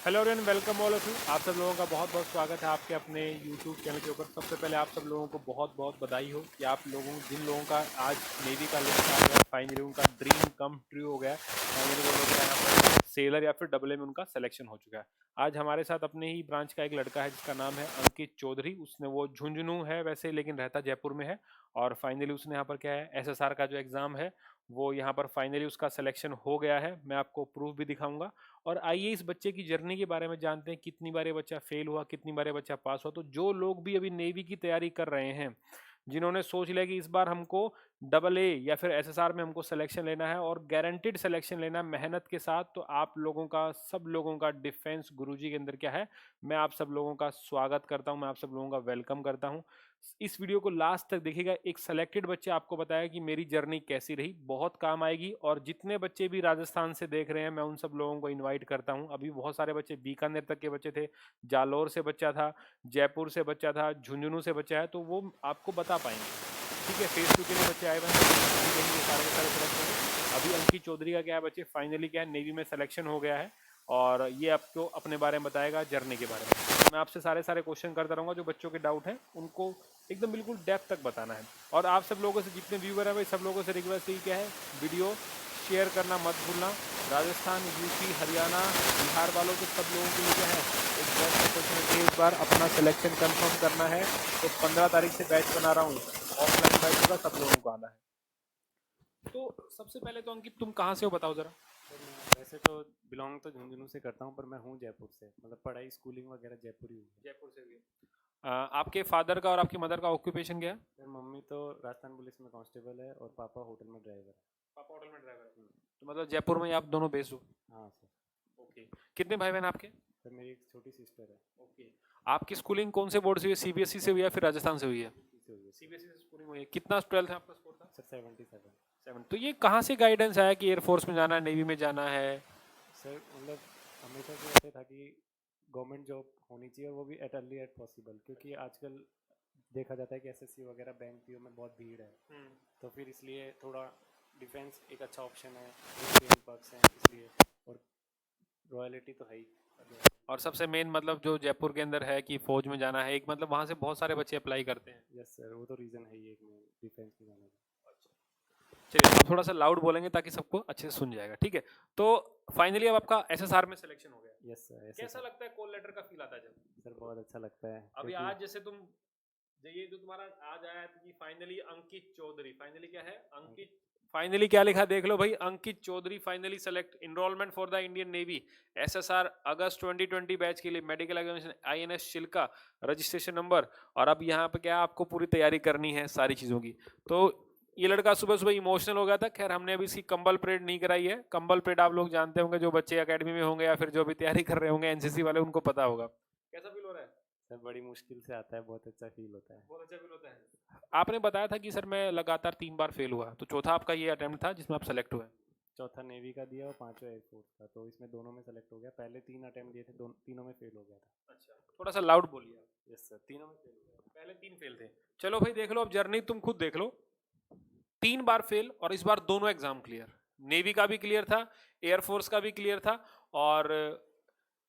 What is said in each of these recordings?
Hello everyone, welcome all of you. आप सब लोगों का बहुत बहुत स्वागत है आपके अपने यूट्यूब चैनल के ऊपर। सबसे पहले आप सब लोगों को बहुत बहुत बधाई हो कि आप लोगों जिन लोगों का आज नेवी का लिस्ट आ गया, फाइनली उनका ड्रीम कम ट्रू हो गया। फाइनली वो लोग यहाँ पर सेलर या फिर डबल में उनका सिलेक्शन हो चुका है। आज हमारे साथ अपने ही ब्रांच का एक लड़का है जिसका नाम है अंकित चौधरी। उसने वो झुंझुनू है वैसे, लेकिन रहता जयपुर में है। और फाइनली उसने यहाँ पर क्या है, SSR का जो एग्ज़ाम है वो यहाँ पर फाइनली उसका सिलेक्शन हो गया है। मैं आपको प्रूफ भी दिखाऊंगा। और आइए इस बच्चे की जर्नी के बारे में जानते हैं, कितनी बार ये बच्चा फेल हुआ, कितनी बार ये बच्चा पास हुआ। तो जो लोग भी अभी नेवी की तैयारी कर रहे हैं, जिन्होंने सोच लिया कि इस बार हमको डबल ए या फिर SSR में हमको सिलेक्शन लेना है और गारंटीड सिलेक्शन लेना है मेहनत के साथ, तो आप लोगों का, सब लोगों का डिफेंस गुरुजी के अंदर क्या है, मैं आप सब लोगों का स्वागत करता हूं, मैं आप सब लोगों का वेलकम करता हूं। इस वीडियो को लास्ट तक देखिएगा। एक सेलेक्टेड बच्चे आपको बताया कि मेरी जर्नी कैसी रही, बहुत काम आएगी। और जितने बच्चे भी राजस्थान से देख रहे हैं, मैं उन सब लोगों को इनवाइट करता हूं। अभी बहुत सारे बच्चे बीकानेर तक के बच्चे थे, जालौर से बच्चा था, जयपुर से बच्चा था, झुंझुनू से बच्चा है, तो वो आपको बता पाएंगे। ठीक है, फेस टू के लिए बच्चे आए हुए हैं, सारे के सारे सिलेक्ट होंगे। अभी अंकित चौधरी का क्या है, बच्चे फाइनली क्या है, नेवी में सिलेक्शन हो गया है और ये आपको अपने बारे में बताएगा, जर्नी के बारे में। मैं आपसे सारे सारे क्वेश्चन करता रहूँगा, जो बच्चों के डाउट हैं उनको एकदम बिल्कुल डेप्थ तक बताना है। और आप सब लोगों से, जितने व्यूअर हैं भाई, सब लोगों से रिक्वेस्ट ही क्या है, वीडियो शेयर करना मत भूलना। राजस्थान, यूपी, हरियाणा, बिहार वालों के सब लोगों के लिए क्या है, एक बेस्ट अपॉर्चुनिटी है। इस बार अपना सिलेक्शन कंफर्म करना है, तो 15 तारीख से बैच बना रहा हूँ, ऑफलाइन बैच होगा, सब लोगों को आना है। तो सबसे पहले तो अंकित, तुम कहाँ से हो बताओ जरा। सर मैं वैसे तो बिलोंग तो झुंझुनू से करता हूँ, पर मैं हूँ जयपुर से। मतलब पढ़ाई स्कूलिंग वगैरह जयपुर ही हुई है। जयपुर से हुई है। आपके फादर का और आपकी मदर का ऑक्यूपेशन क्या है? सर मम्मी तो राजस्थान पुलिस में कांस्टेबल है और पापा होटल में ड्राइवर है। पापा होटल में ड्राइवर है। तो मतलब जयपुर में ही आप दोनों बेस्ड हो? हाँ सर। ओके। कितने भाई बहन आपके? सर मेरी एक छोटी सिस्टर है। ओके। आपकी स्कूलिंग कौन से बोर्ड से हुई है, CBSE से हुई है या फिर राजस्थान से हुई है? से हुई है सर। CBSE से स्कूलिंग हुई है। कितना 12th है आपका स्कोर था? सर 77। 7। तो ये कहाँ से गाइडेंस आया कि एयरफोर्स में जाना है, नेवी में जाना है? सर मतलब हमेशा से ऐसे था कि गवर्नमेंट जॉब होनी चाहिए, और वो भी एट अर्ली एट पॉसिबल, क्योंकि आजकल देखा जाता है कि SSC वगैरह बैंक पीओ में बहुत भीड़ है। तो फिर इसलिए थोड़ा डिफेंस एक अच्छा ऑप्शन है, पर्क्स हैं इसलिए, और रॉयलिटी तो है ही। और सबसे मेन मतलब जो जयपुर के अंदर है कि फौज में जाना है, एक मतलब वहाँ से बहुत सारे बच्चे अप्लाई करते हैं। यस सर, वो तो रीज़न है ही एक में डिफेंस में जाने का। चलिए, आप थोड़ा सा लाउड बोलेंगे ताकि सबको अच्छे से सुन जाएगा, ठीक है? तो फाइनली अब आपका SSR में सिलेक्शन हो गया। Yes sir. ऐसे कैसा लगता है, कॉल लेटर का फील आता है जब? सर बहुत अच्छा लगता है अभी क्योंकि आज जैसे तुम, ये जो तुम्हारा आज आया है कि फाइनली अंकित चौधरी, फाइनली क्या है, अंकित, फाइनली क्या लिखा देख लो भाई, Ankit Chaudhary finally select, enrollment for the Indian navy, SSR अगस्त 2020 बैच के लिए, medical examination INS Shilka, registration number. और अब यहाँ पे क्या, आपको पूरी तैयारी करनी है सारी चीज़ों की। तो ये लड़का सुबह सुबह इमोशनल हो गया था। खैर, हमने अभी इसकी कंबल परेड नहीं कराई है। कंबल परेड आप लोग जानते होंगे, जो बच्चे एकेडमी में होंगे या फिर जो भी तैयारी कर रहे होंगे NCC वाले, उनको पता होगा। कैसा फील हो रहा है? सर बड़ी मुश्किल से आता है, बहुत अच्छा फील होता है। बहुत अच्छा फील होता है। आपने बताया था कि सर मैं लगातार 3 बार फेल हुआ, तो चौथा आपका ये अटेम्प्ट था जिसमें आप सेलेक्ट हुए? चौथा नेवी का दिया और पांचवा एयरफोर्स का, तो इसमें दोनों में सेलेक्ट हो गया। पहले 3 अटेम्प्ट दिए थे, तीनों में फेल हो गया था। अच्छा, थोड़ा सा लाउड बोलिए आप। यस सर, तीनों में फेल हो गया। पहले 3 फेल थे। चलो भाई, देख लो अब जर्नी, तुम खुद देख लो। 3 बार फेल और इस बार दोनों एग्जाम क्लियर। नेवी का भी क्लियर था, एयरफोर्स का भी क्लियर था। और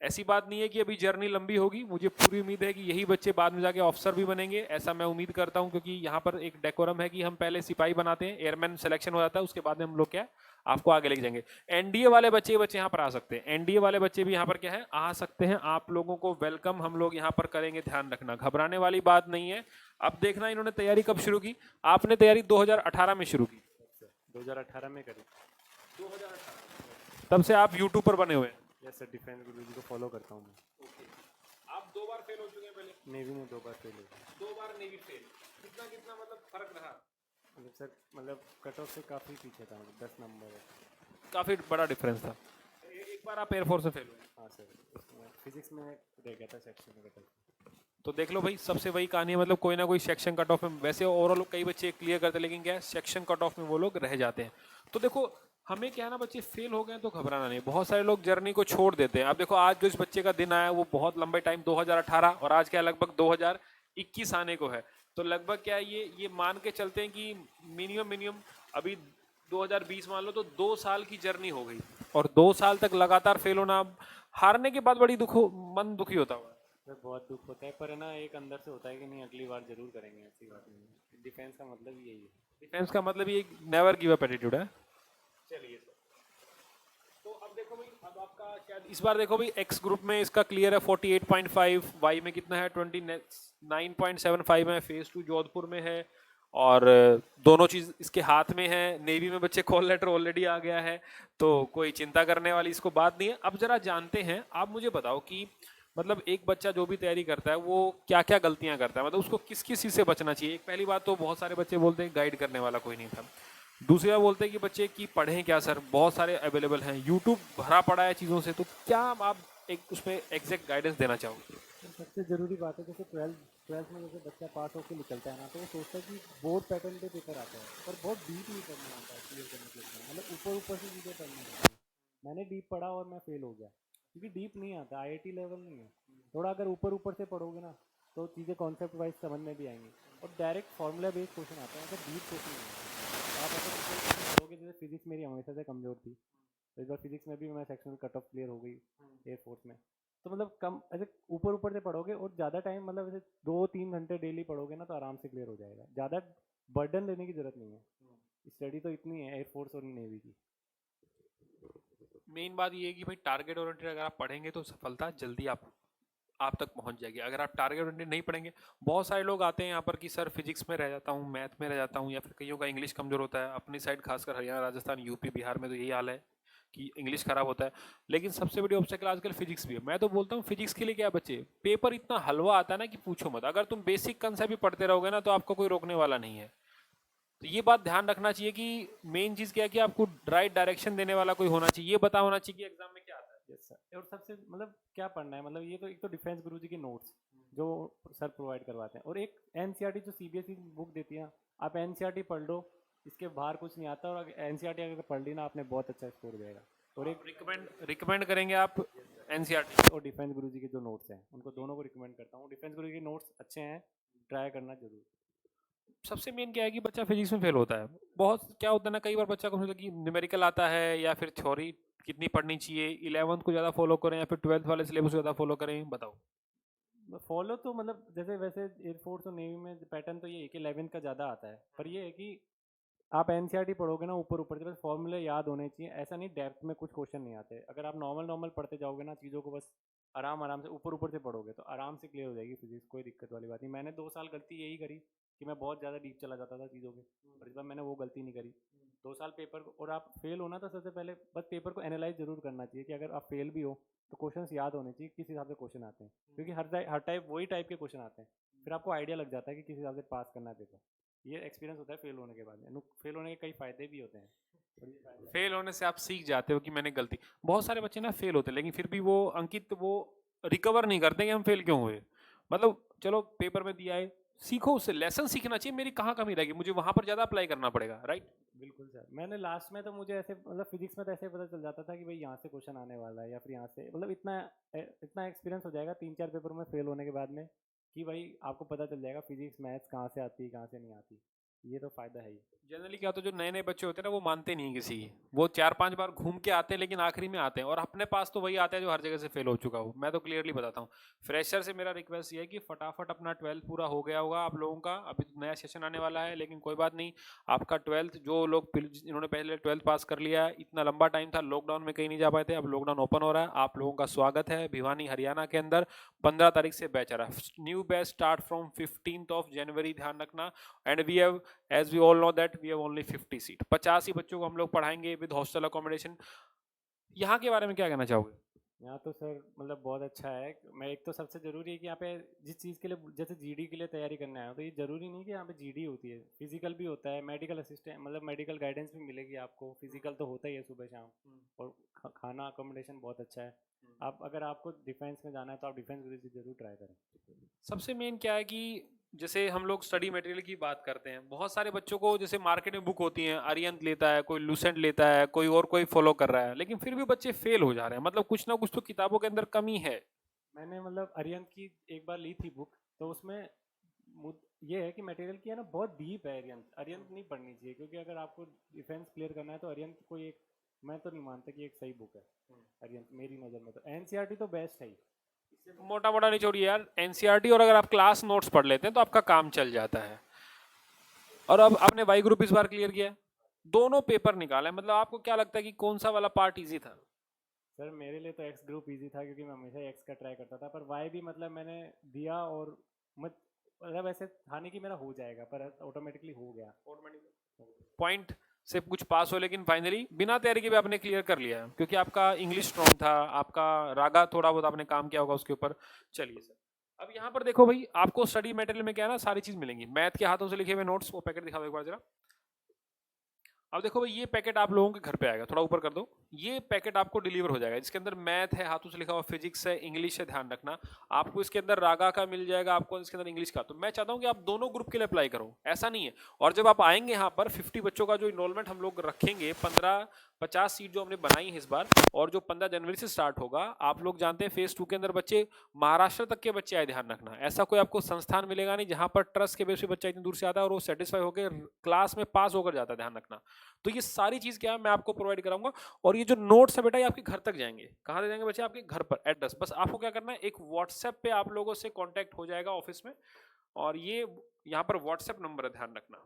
ऐसी बात नहीं है कि अभी जर्नी लंबी होगी। मुझे पूरी उम्मीद है कि यही बच्चे बाद में जाके ऑफिसर भी बनेंगे, ऐसा मैं उम्मीद करता हूं। क्योंकि यहाँ पर एक डेकोरम है कि हम पहले सिपाही बनाते हैं, एयरमैन सिलेक्शन हो जाता है, उसके बाद में हम लोग क्या है, आपको आगे लेके जाएंगे। NDA वाले बच्चे यहाँ पर आ सकते हैं, NDA वाले बच्चे भी यहाँ पर क्या है, आ सकते हैं। आप लोगों को वेलकम हम लोग यहाँ पर करेंगे, ध्यान रखना, घबराने वाली बात नहीं है। अब देखना इन्होंने तैयारी कब शुरू की। आपने तैयारी 2018 में शुरू की? 2018 में करी। 2018, तब से आप यूट्यूब पर बने हुए हैं? यस सर, डिफेंस गुरुजी को फॉलो करता हूँ मैं। ओके। आप 2 बार फेल हो चुके हैं पहले? नेवी में 2 बार फेल हो गया। 2 बार नेवी फेल। कितना कितना मतलब फर्क रहा? मतलब सर, मतलब कट ऑफ से काफ़ी पीछे था, मतलब 10 नंबर है। काफी बड़ा डिफरेंस था। एक बार आप एयरफोर्स से फेल हुए। हाँ सर, उसमें फिजिक्स में रह गया था सेक्शन में कट ऑफ। तो देख लो भाई, सबसे वही कहानी है, मतलब कोई ना कोई सेक्शन कट ऑफ में, वैसे ओवरऑल कई बच्चे क्लियर करते हैं, लेकिन क्या है, सेक्शन कट ऑफ में वो लोग रह जाते हैं। तो देखो, हमें क्या है ना, बच्चे फेल हो गए तो घबराना नहीं। बहुत सारे लोग जर्नी को छोड़ देते हैं। आप देखो, आज जो इस बच्चे का दिन आया वो बहुत लंबे टाइम 2018, और आज क्या लगभग 2021 आने को है। तो लगभग क्या है, ये मान के चलते हैं कि मिनिमम अभी 2020 मान लो, तो 2 साल की जर्नी हो गई। और 2 साल तक लगातार फेल होना, हारने के बाद बड़ी मन दुखी होता होगा। फिर बहुत दुख होता है, पर है ना एक अंदर से होता है कि नहीं अगली बार जरूर करेंगे, ऐसी बात नहीं है। डिफेंस का मतलब ही यही है। डिफेंस का मतलब ये नेवर गिव अप एटीट्यूड है। चलिए सर, तो अब देखो भाई, अब आपका शायद इस बार देखो भाई, एक्स ग्रुप में इसका क्लियर है 48.5, वाई में कितना है 29.75 है, फेज 2 जोधपुर में है, और दोनों चीज इसके हाथ में है। नेवी में बच्चे कॉल लेटर ऑलरेडी आ गया है, तो कोई चिंता करने वाली इसको बात नहीं है। अब जरा जानते हैं, आप मुझे बताओ कि मतलब एक बच्चा जो भी तैयारी करता है वो क्या क्या गलतियां करता है, मतलब उसको किस किस चीज से बचना चाहिए। एक पहली बात तो बहुत सारे बच्चे बोलते हैं गाइड करने वाला कोई नहीं था। दूसरी बात बोलते हैं कि बच्चे की पढ़ें क्या सर, बहुत सारे अवेलेबल हैं, यूट्यूब भरा पड़ा है चीज़ों से, तो क्या आप एक उसमें एग्जैक्ट गाइडेंस देना चाहोगे। तो सबसे ज़रूरी बात है, जैसे ट्वेल्थ में जैसे बच्चा पास होकर निकलता है ना, तो वो सोचता है कि बोर्ड पैटर्न पे पेपर आता है, पर बहुत डीप नहीं पढ़ना आता है क्लियर करने के लिए, मतलब ऊपर ऊपर से चीज़ें पढ़नी होती है। मैंने डीप पढ़ा और मैं फेल हो गया, क्योंकि डीप नहीं आता, आईआईटी लेवल नहीं है। थोड़ा अगर ऊपर ऊपर से पढ़ोगे ना, तो चीज़ें कॉन्सेप्ट वाइज समझ में भी आएंगी, और डायरेक्ट फार्मूला बेस्ड क्वेश्चन आता है, अगर डीप क्वेश्चन नहीं आता। आप अगर ऊपर क्वेश्चन पढ़ोगे, जैसे फिजिक्स मेरी हमेशा से कमज़ोर थी, तो इस बार फिजिक्स में भी मैं सेक्शनल कट ऑफ क्लियर हो गई एयरफोर्स में। तो मतलब कम ऐसे ऊपर ऊपर से पढ़ोगे और ज़्यादा टाइम, मतलब ऐसे 2-3 घंटे डेली पढ़ोगे ना, तो आराम से क्लियर हो जाएगा। ज़्यादा बर्डन लेने की जरूरत नहीं है, स्टडी तो इतनी है एयरफोर्स और नेवी की। मेन बात ये है कि भाई टारगेट ओरिएंटेड अगर आप पढ़ेंगे तो सफलता जल्दी आप तक पहुंच जाएगी। अगर आप टारगेट ओरिएंटेड नहीं पढ़ेंगे, बहुत सारे लोग आते हैं यहाँ पर कि सर फिजिक्स में रह जाता हूँ, मैथ में रह जाता हूँ, या फिर कईयों का इंग्लिश कमजोर होता है। अपनी साइड खासकर हरियाणा, राजस्थान, यूपी, बिहार में तो यही हाल है कि इंग्लिश खराब होता है। लेकिन सबसे बड़ी ऑब्स्टेकल आजकल फिजिक्स भी है। मैं तो बोलता हूँ फिजिक्स के लिए क्या बच्चे, पेपर इतना हलवा आता है ना कि पूछो मत। अगर तुम बेसिक कंसेप्ट भी पढ़ते रहोगे ना, तो आपको कोई रोकने वाला नहीं है। तो ये बात ध्यान रखना चाहिए कि मेन चीज क्या है कि आपको राइट डायरेक्शन देने वाला कोई होना चाहिए, ये पता होना चाहिए कि एग्जाम में क्या आता है। Yes sir. और सबसे मतलब क्या पढ़ना है, मतलब ये तो एक तो डिफेंस गुरुजी के नोट्स जो सर प्रोवाइड करवाते हैं, और एक एनसीईआरटी जो सीबीएसई बुक देती है ना, आप एनसीईआरटी पढ़ लो, इसके बाहर कुछ नहीं आता, और एनसीईआरटी अगर पढ़ ली ना आपने, बहुत अच्छा स्कोर जाएगा। और एक रिकमेंड करेंगे आप एनसीईआरटी। और डिफेंस गुरुजी के जो नोट्स हैं, उनको दोनों को रिकमेंड करता हूँ। डिफेंस गुरुजी के नोट्स अच्छे हैं, ट्राई करना जरूर। सबसे मेन क्या है कि बच्चा फिजिक्स में फेल होता है। बहुत क्या होता है ना, कई बार बच्चा को मतलब कि न्यूमेरिकल आता है या फिर थ्योरी कितनी पढ़नी चाहिए, 11th को ज़्यादा फॉलो करें या फिर 12th वाले सिलेबस को ज़्यादा फॉलो करें, बताओ। फॉलो तो मतलब जैसे वैसे एयरफोर्स और नेवी में पैटर्न तो ये है कि 11th का ज़्यादा आता है, पर ये है कि आप एनसीईआरटी पढ़ोगे ना ऊपर ऊपर से, बस फॉर्मूले याद होने चाहिए, ऐसा नहीं डेप्थ में कुछ क्वेश्चन नहीं आते। अगर आप नॉर्मल नॉर्मल पढ़ते जाओगे ना चीज़ों को, बस आराम आराम से ऊपर ऊपर से पढ़ोगे, तो आराम से क्लियर हो जाएगी फिजिक्स, कोई दिक्कत वाली बात नहीं। मैंने 2 साल गलती यही करी कि मैं बहुत ज़्यादा डीप चला जाता था चीज़ों के, और इस बार मैंने वो गलती नहीं करी। 2 साल पेपर को, और आप फेल होना तो सबसे पहले बस पेपर को एनालाइज जरूर करना चाहिए कि अगर आप फेल भी हो तो क्वेश्चंस याद होने चाहिए किस हिसाब से क्वेश्चन आते हैं, क्योंकि हर टाइप वही टाइप के क्वेश्चन आते हैं। फिर आपको आइडिया लग जाता है कि किस हिसाब से पास करना है पेपर। ये एक्सपीरियंस होता है फेल होने के बाद में। फेल होने के कई फायदे भी होते हैं, और ये फायदे फेल होने से आप सीख जाते हो कि मैंने गलती। बहुत सारे बच्चे ना फेल होते हैं लेकिन फिर भी वो अंकित वो रिकवर नहीं करते कि हम फेल क्यों हुए। मतलब चलो पेपर में दिया है, सीखो उससे, लेसन सीखना चाहिए मेरी कहाँ कमी रहेगी, मुझे वहां पर ज्यादा अप्लाई करना पड़ेगा, राइट। बिल्कुल सर। मैंने लास्ट में तो मुझे ऐसे मतलब फिजिक्स में तो ऐसे पता चल जाता था कि भाई यहाँ से क्वेश्चन आने वाला है, या फिर यहाँ से, मतलब इतना एक्सपीरियंस हो जाएगा 3-4 पेपर में फेल होने के बाद में, कि भाई आपको पता चल जाएगा फिजिक्स मैथ्स कहाँ से आती है कहाँ से नहीं आती। ये तो फायदा है ही। जनरली क्या होता है, जो नए नए बच्चे होते हैं ना वो मानते नहीं हैं किसी की, वो 4-5 बार घूम के आते हैं लेकिन आखिरी में आते हैं, और अपने पास तो वही आता है जो हर जगह से फेल हो चुका हो। मैं तो क्लियरली बताता हूँ, फ्रेशर से मेरा रिक्वेस्ट ये है कि फटाफट अपना 12th पूरा हो गया होगा आप लोगों का, अभी तो नया सेशन आने वाला है, लेकिन कोई बात नहीं। आपका 12th जो लोग इन्होंने पहले 12th पास कर लिया है, इतना लंबा टाइम था, लॉकडाउन में कहीं नहीं जा पाए थे, अब लॉकडाउन ओपन हो रहा है, आप लोगों का स्वागत है भिवानी हरियाणा के अंदर। 15 तारीख से बैच आ रहा है, new batch start from 15th of January, ध्यान रखना। And we have, as we all know that we have only 50 seat, 50 ही बच्चों को हम लोग पढ़ाएंगे विद हॉस्टल अकोमोडेशन। यहाँ के बारे में क्या कहना चाहोगे। यहाँ तो सर मतलब बहुत अच्छा है। मैं एक तो सबसे ज़रूरी है कि यहाँ पे जिस चीज़ के लिए, जैसे जीडी के लिए तैयारी करने आया हूँ, तो ये ज़रूरी नहीं कि यहाँ पे जीडी होती है, फिजिकल भी होता है, मेडिकल असिस्टेंट मतलब मेडिकल गाइडेंस भी मिलेगी आपको, फिजिकल तो होता ही है सुबह शाम, और खाना अकोमोडेशन बहुत अच्छा है। आप अगर आपको डिफेंस में जाना है तो आप डिफेंस जरूर ट्राई करें। सबसे मेन क्या है कि जैसे हम लोग स्टडी मटेरियल की बात करते हैं, बहुत सारे बच्चों को जैसे मार्केट में बुक होती हैं, आर्यंत लेता है, कोई लूसेंट लेता है, कोई और कोई फॉलो कर रहा है, लेकिन फिर भी बच्चे फेल हो जा रहे हैं। मतलब कुछ ना कुछ तो किताबों के अंदर कमी है। मैंने मतलब अरियंत की एक बार ली थी बुक, तो उसमें ये है कि मटेरियल की है ना बहुत डीप है। अरियंत अरियंत नहीं पढ़नी चाहिए, क्योंकि अगर आपको डिफेंस क्लियर करना है तो अरियंत कोई एक मैं तो नहीं मानता कि एक सही बुक है अरिहंत, मेरी नज़र में तो एनसीईआरटी तो बेस्ट है ही। मोटा मोटा नहीं छोड़िए यार, एनसीईआरटी, और अगर आप क्लास नोट्स पढ़ लेते हैं तो आपका काम चल जाता है। और अब आपने वाई ग्रुप इस बार क्लियर किया है, दोनों पेपर निकाले, मतलब आपको क्या लगता है कि कौन सा वाला पार्ट इजी था? सर मेरे लिए तो एक्स ग्रुप इजी था क्योंकि मैं हमेशा एक्स का ट्राई करता था, पर वाई भी मतलब मैंने दिया और मतलब ऐसे था नहीं कि मेरा हो जाएगा, पर ऑटोमेटिकली हो गया। पॉइंट से कुछ पास हो, लेकिन फाइनली बिना तैयारी के भी आपने क्लियर कर लिया है, क्योंकि आपका इंग्लिश स्ट्रॉन्ग था, आपका रागा थोड़ा बहुत आपने काम किया होगा उसके ऊपर। चलिए सर, अब यहाँ पर देखो भाई, आपको स्टडी मटेरियल में क्या है ना, सारी चीज मिलेंगी। मैथ के हाथों से लिखे हुए नोट्स, वो पैकेट दिखा दो एक बार जरा। अब देखो भाई, ये पैकेट आप लोगों के घर पे आएगा, थोड़ा ऊपर कर दो। ये पैकेट आपको डिलीवर हो जाएगा, जिसके अंदर मैथ है हाथों से लिखा हुआ, फिजिक्स है, इंग्लिश है, ध्यान रखना। आपको इसके अंदर रागा का मिल जाएगा, आपको इसके अंदर इंग्लिश का। तो मैं चाहता हूं कि आप दोनों ग्रुप के लिए अप्लाई करो, ऐसा नहीं है। और जब आप आएंगे यहाँ पर 50 बच्चों का जो इनरोलमेंट हम लोग रखेंगे, 50 सीट जो हमने बनाई है इस बार, और जो 15 जनवरी से स्टार्ट होगा, आप लोग जानते हैं फेज 2 के अंदर बच्चे महाराष्ट्र तक के बच्चे आए, ध्यान रखना। ऐसा कोई आपको संस्थान मिलेगा नहीं जहां पर ट्रस्ट के बेस पे बच्चा इतनी दूर से आता है और वो सेटिस्फाई होकर क्लास में पास होकर जाता है, ध्यान रखना। तो ये सारी चीज क्या है, मैं आपको प्रोवाइड कराऊंगा। और ये जो नोट्स है बेटा, ये आपके घर तक जाएंगे। कहाँ दे जाएंगे बच्चे? आपके घर पर, एड्रेस। बस आपको क्या करना है, एक व्हाट्सएप पे आप लोगों से कांटेक्ट हो जाएगा ऑफिस में, और ये यहाँ पर व्हाट्सएप नंबर है, ध्यान रखना।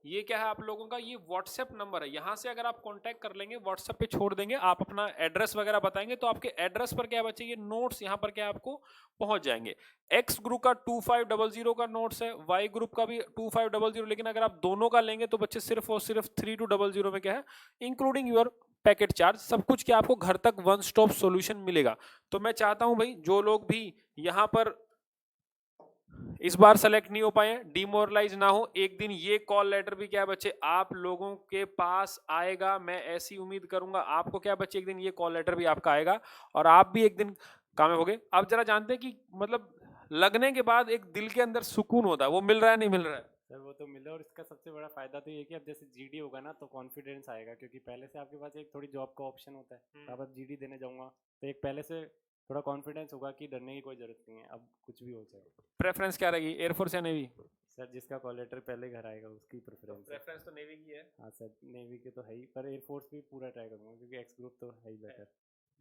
ये क्या है आप लोगों का, ये व्हाट्सएप नंबर है। यहाँ से अगर आप कांटेक्ट कर लेंगे, व्हाट्सएप पे छोड़ देंगे, आप अपना एड्रेस वगैरह बताएंगे, तो आपके एड्रेस पर क्या बच्चे, ये नोट्स यहाँ पर क्या आपको पहुंच जाएंगे। एक्स ग्रुप का 2500 का नोट्स है, वाई ग्रुप का भी 2500, लेकिन अगर आप दोनों का लेंगे तो बच्चे सिर्फ और सिर्फ 3200 में क्या है, इंक्लूडिंग योर पैकेट चार्ज, सब कुछ क्या आपको घर तक वन स्टॉप सॉल्यूशन मिलेगा। तो मैं चाहता हूं भाई, जो लोग भी यहाँ पर इस बार सेलेक्ट नहीं हो पाए, डिमोरलाइज ना हो। एक दिन ये कॉल लेटर भी क्या है बच्चे, आप लोगों के पास आएगा, मैं ऐसी उम्मीद करूंगा। आपको क्या बच्चे, एक दिन ये कॉल लेटर भी आपका आएगा और आप भी एक दिन कामयाब होगे। आप जरा जानते हैं कि मतलब लगने के बाद एक दिल के अंदर सुकून होता है, वो मिल रहा है नहीं मिल रहा है? सर वो तो मिला, और इसका सबसे बड़ा फायदा तो ये कि अब जैसे जीडी होगा ना तो कॉन्फिडेंस आएगा, क्योंकि पहले से आपके पास एक थोड़ी जॉब का ऑप्शन होता है। अब जीडी देने जाऊंगा तो एक पहले से थोड़ा कॉन्फिडेंस होगा कि डरने की कोई जरूरत नहीं है, अब कुछ भी हो जाए। प्रेफरेंस क्या रहेगी, एयरफोर्स या नेवी? सर जिसका कॉल लेटर पहले घर आएगा उसकी प्रेफरेंस। प्रेफरेंस तो नेवी की है। हाँ सर, नेवी के तो है ही, पर एयरफोर्स भी पूरा ट्राई करूंगा क्योंकि एक्स ग्रुप तो है ही बेटर।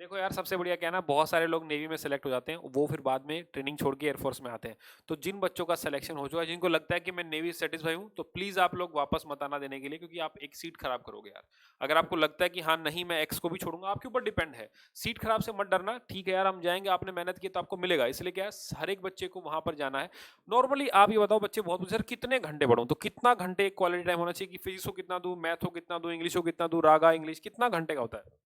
देखो यार, सबसे बढ़िया क्या है ना, बहुत सारे लोग नेवी में सेलेक्ट हो जाते हैं, वो फिर बाद में ट्रेनिंग छोड़ के एयरफोर्स में आते हैं। तो जिन बच्चों का सिलेक्शन हो चुका है, जिनको लगता है कि मैं नेवी सेटिस्फाई हूं, तो प्लीज आप लोग वापस मत आना देने के लिए, क्योंकि आप एक सीट खराब करोगे यार। अगर आपको लगता है कि हाँ नहीं, मैं एक्स को भी छोड़ूंगा, आपके ऊपर डिपेंड है। सीट खराब से मत डरना, ठीक है यार, हम जाएंगे, आपने मेहनत की तो आपको मिलेगा। इसलिए क्या है, हर एक बच्चे को वहां पर जाना है। नॉर्मली आप ये बताओ, बच्चे बहुत सर कितने घंटे पढ़ूं, तो कितना घंटे क्वालिटी टाइम होना चाहिए कि फिजिक्स को कितना दूं, मैथ को कितना दूं, इंग्लिश को कितना दूं, रागा इंग्लिश कितना घंटे का होता है?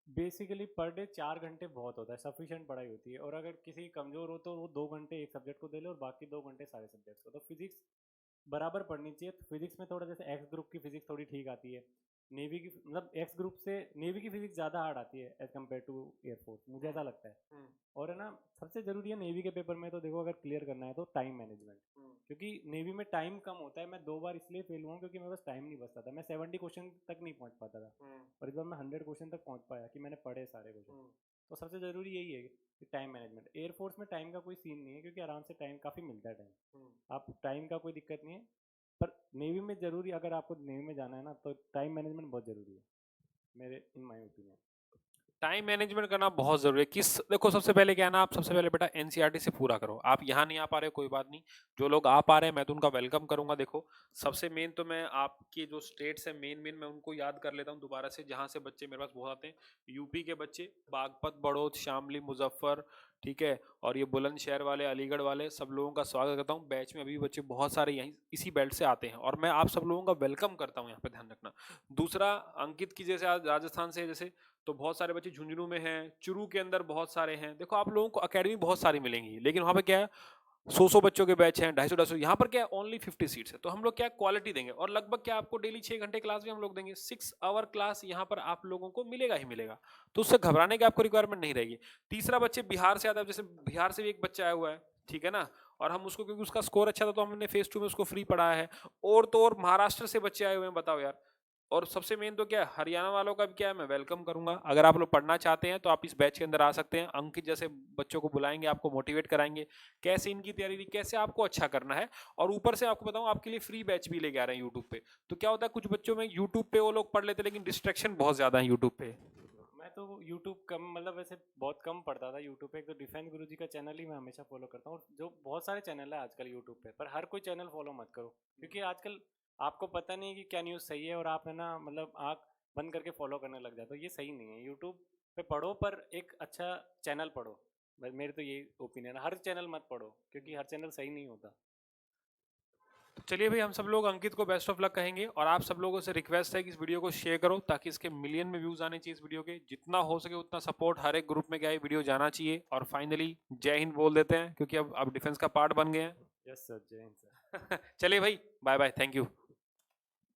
बेसिकली पर डे 4 घंटे बहुत होता है, सफिशिएंट पढ़ाई होती है। और अगर किसी कमजोर हो तो वो 2 घंटे एक सब्जेक्ट को दे ले और बाकी 2 घंटे सारे सब्जेक्ट्स को। तो फिजिक्स बराबर पढ़नी चाहिए। तो फिजिक्स में थोड़ा, जैसे एक्स ग्रुप की फिजिक्स थोड़ी ठीक आती है, नेवी की मतलब एक्स ग्रुप से नेवी की फिजिक्स ज़्यादा हार्ड आती है एज कम्पेयर टू एयरफोर्स, मुझे ऐसा लगता है। और है ना, सबसे ज़रूरी है नेवी के पेपर में तो देखो, अगर क्लियर करना है तो टाइम मैनेजमेंट, क्योंकि नेवी में टाइम कम होता है। मैं 2 बार इसलिए फेल हुआ क्योंकि मेरे पास टाइम नहीं बचता था, मैं 70 क्वेश्चन तक नहीं पहुंच पाता था। और इस बार मैं 100 क्वेश्चन तक पहुंच पाया कि मैंने पढ़े सारे क्वेश्चन। तो सबसे ज़रूरी यही है कि टाइम मैनेजमेंट। एयरफोर्स में टाइम का कोई सीन नहीं है क्योंकि आराम से टाइम काफ़ी मिलता है, टाइम आप टाइम का कोई दिक्कत नहीं है। पर नेवी में ज़रूरी, अगर आपको नेवी में जाना है ना, तो टाइम मैनेजमेंट बहुत ज़रूरी है मेरे, in my opinion. Time management करना बहुत जरूरी है। किस देखो, सबसे पहले क्या है ना, आप सबसे पहले बेटा एनसीईआरटी से पूरा करो। आप यहाँ नहीं आ पा रहे, कोई बात नहीं, जो लोग आ पा रहे हैं मैं तो उनका वेलकम करूंगा। देखो, सबसे मेन तो मैं आपके जो स्टेट्स है मेन मेन मैं उनको याद कर लेता हूँ दोबारा से, जहाँ से बच्चे मेरे पास बहुत आते हैं। यूपी के बच्चे, बागपत, बड़ौद, शामली, मुजफ्फर, ठीक है, और ये बुलंदशहर वाले, अलीगढ़ वाले, सब लोगों का स्वागत करता हूँ। बैच में अभी बच्चे बहुत सारे यहीं इसी बेल्ट से आते हैं और मैं आप सब लोगों का वेलकम करता हूँ, यहाँ पे ध्यान रखना। दूसरा, अंकित की जैसे आज राजस्थान से जैसे, तो बहुत सारे बच्चे झुंझुनू में हैं, चुरू के अंदर बहुत सारे हैं। देखो, आप लोगों को अकेडमी बहुत सारी मिलेंगी, लेकिन वहाँ पे क्या है, 100 बच्चों के बैच हैं, 250 यहाँ पर क्या है, ओनली 50 सीट्स है। तो हम लोग क्या क्वालिटी देंगे, और लगभग क्या आपको डेली 6 घंटे क्लास भी हम लोग देंगे। 6 आवर क्लास यहाँ पर आप लोगों को मिलेगा ही मिलेगा, तो उससे घबराने की आपको रिक्वायरमेंट नहीं रहेगी। तीसरा, बच्चे बिहार से आता है, जैसे बिहार से भी एक बच्चा आया हुआ है, ठीक है ना, और हम उसको, क्योंकि उसका स्कोर अच्छा था तो हमने फेज 2 में उसको फ्री पढ़ाया है। और तो और महाराष्ट्र से बच्चे आए हुए हैं, बताओ यार, और सबसे मेन तो क्या है, हरियाणा वालों का भी क्या है, मैं वेलकम करूंगा। अगर आप लोग पढ़ना चाहते हैं तो आप इस बैच के अंदर आ सकते हैं। अंकित जैसे बच्चों को बुलाएंगे, आपको मोटिवेट कराएंगे कैसे इनकी तैयारी, कैसे आपको अच्छा करना है। और ऊपर से आपको बताऊं, आपके लिए फ्री बैच भी लेके आ रहे हैं यूट्यूब पे। तो क्या होता है, कुछ बच्चों में यूट्यूब पे वो लोग पढ़ लेते हैं, लेकिन डिस्ट्रैक्शन बहुत ज्यादा है यूट्यूब पे। मैं तो यूट्यूब कम, मतलब वैसे बहुत कम पढ़ता था यूट्यूब पे। एक तो डिफेंस गुरुजी का चैनल ही मैं हमेशा फॉलो करता हूँ, और जो बहुत सारे चैनल है आजकल यूट्यूब पे, पर हर कोई चैनल फॉलो मत करो, क्योंकि आजकल आपको पता नहीं है कि क्या न्यूज़ सही है, और आप है ना मतलब आँख बंद करके फॉलो करने लग जाते हो। ये सही नहीं है। यूट्यूब पे पढ़ो, पर एक अच्छा चैनल पढ़ो। बस मेरे तो ये ओपिनियन है, हर चैनल मत पढ़ो, क्योंकि हर चैनल सही नहीं होता। तो चलिए भाई, हम सब लोग अंकित को बेस्ट ऑफ लक कहेंगे, और आप सब लोगों से रिक्वेस्ट है कि इस वीडियो को शेयर करो, ताकि इसके मिलियन में व्यूज आने चाहिए इस वीडियो के। जितना हो सके उतना सपोर्ट हर एक ग्रुप में क्या है, वीडियो जाना चाहिए। और फाइनली जय हिंद बोल देते हैं, क्योंकि अब डिफेंस का पार्ट बन गए हैं। यस सर, जय हिंद सर। चलिए भाई, बाय बाय, थैंक यू।